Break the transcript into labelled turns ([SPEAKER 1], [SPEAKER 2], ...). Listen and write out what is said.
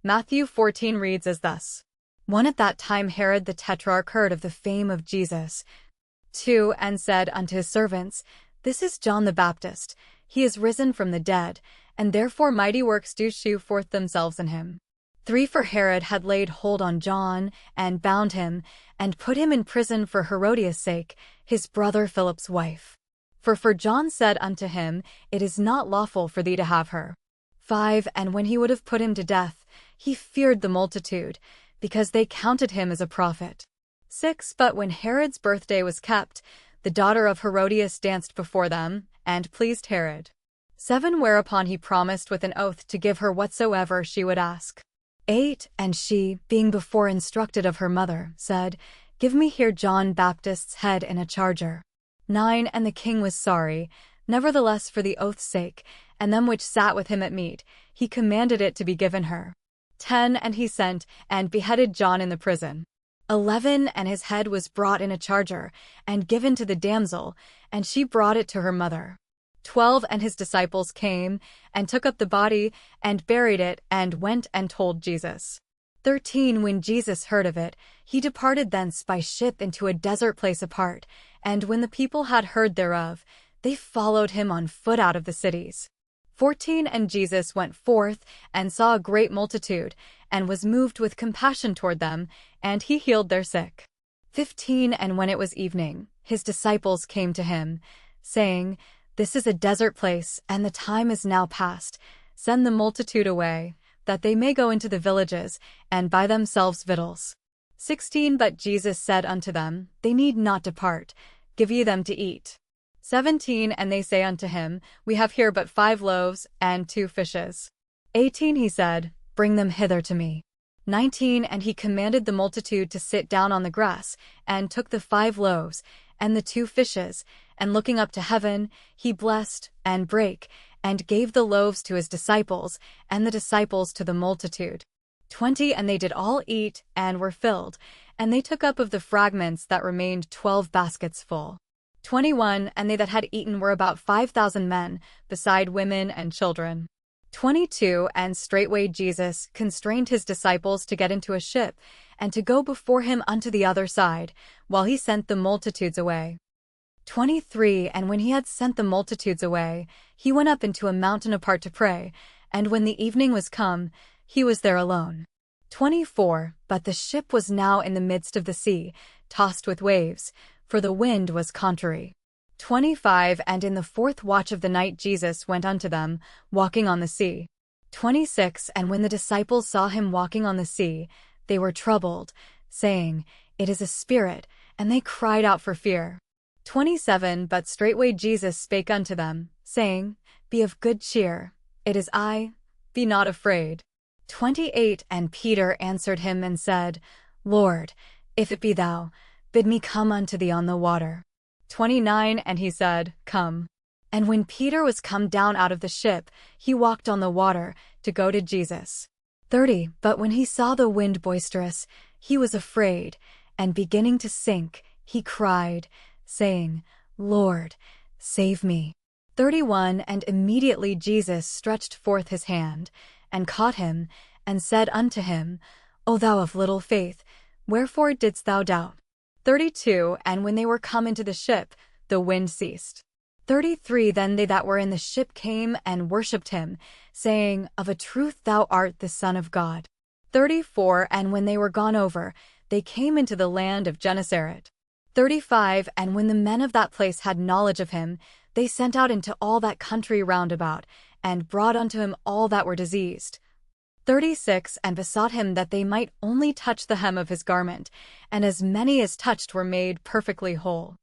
[SPEAKER 1] Matthew 14 reads as thus. 1 At that time Herod the Tetrarch heard of the fame of Jesus. 2 And said unto his servants, This is John the Baptist. He is risen from the dead, and therefore mighty works do shew forth themselves in him. 3 For Herod had laid hold on John, and bound him, and put him in prison for Herodias' sake, his brother Philip's wife. For John said unto him, It is not lawful for thee to have her. 5 And when he would have put him to death, he feared the multitude, because they counted him as a prophet. 6 But when Herod's birthday was kept, the daughter of Herodias danced before them, and pleased Herod. 7 Whereupon he promised with an oath to give her whatsoever she would ask. 8 And she, being before instructed of her mother, said, Give me here John Baptist's head in a charger. 9 And the king was sorry, nevertheless for the oath's sake, and them which sat with him at meat, he commanded it to be given her. 10 And he sent, and beheaded John in the prison. 11 And his head was brought in a charger, and given to the damsel, and she brought it to her mother. 12 And his disciples came, and took up the body, and buried it, and went and told Jesus. 13 When Jesus heard of it, he departed thence by ship into a desert place apart, and when the people had heard thereof, they followed him on foot out of the cities. 14 And Jesus went forth, and saw a great multitude, and was moved with compassion toward them, and he healed their sick. 15 And when it was evening, his disciples came to him, saying, This is a desert place, and the time is now past. Send the multitude away, that they may go into the villages, and buy themselves victuals. 16 But Jesus said unto them, They need not depart, give ye them to eat. 17 And they say unto him, We have here but 5 loaves, and 2 fishes. 18 He said, Bring them hither to me. 19 And he commanded the multitude to sit down on the grass, and took the 5 loaves, and the 2 fishes, and looking up to heaven, he blessed, and brake, and gave the loaves to his disciples, and the disciples to the multitude. 20 And they did all eat, and were filled, and they took up of the fragments that remained 12 baskets full. 21 And they that had eaten were about 5,000 men, beside women and children. 22 And straightway Jesus constrained his disciples to get into a ship, and to go before him unto the other side, while he sent the multitudes away. 23 And when he had sent the multitudes away, he went up into a mountain apart to pray, and when the evening was come, he was there alone. 24 But the ship was now in the midst of the sea, tossed with waves, for the wind was contrary. 25 And in the 4th watch of the night Jesus went unto them, walking on the sea. 26 And when the disciples saw him walking on the sea, they were troubled, saying, It is a spirit, and they cried out for fear. 27 But straightway Jesus spake unto them, saying, Be of good cheer, it is I, be not afraid. 28 And Peter answered him and said, Lord, if it be thou, bid me come unto thee on the water. 29 And he said, Come. And when Peter was come down out of the ship, he walked on the water, to go to Jesus. 30 But when he saw the wind boisterous, he was afraid, and beginning to sink, he cried, saying, Lord, save me. 31 And immediately Jesus stretched forth his hand, and caught him, and said unto him, O thou of little faith, wherefore didst thou doubt? 32 And when they were come into the ship, the wind ceased. 33 Then they that were in the ship came and worshipped him, saying, Of a truth thou art the Son of God. 34 And when they were gone over, they came into the land of Gennesaret. 35 And when the men of that place had knowledge of him, they sent out into all that country round about, and brought unto him all that were diseased. 36 And besought him that they might only touch the hem of his garment, and as many as touched were made perfectly whole.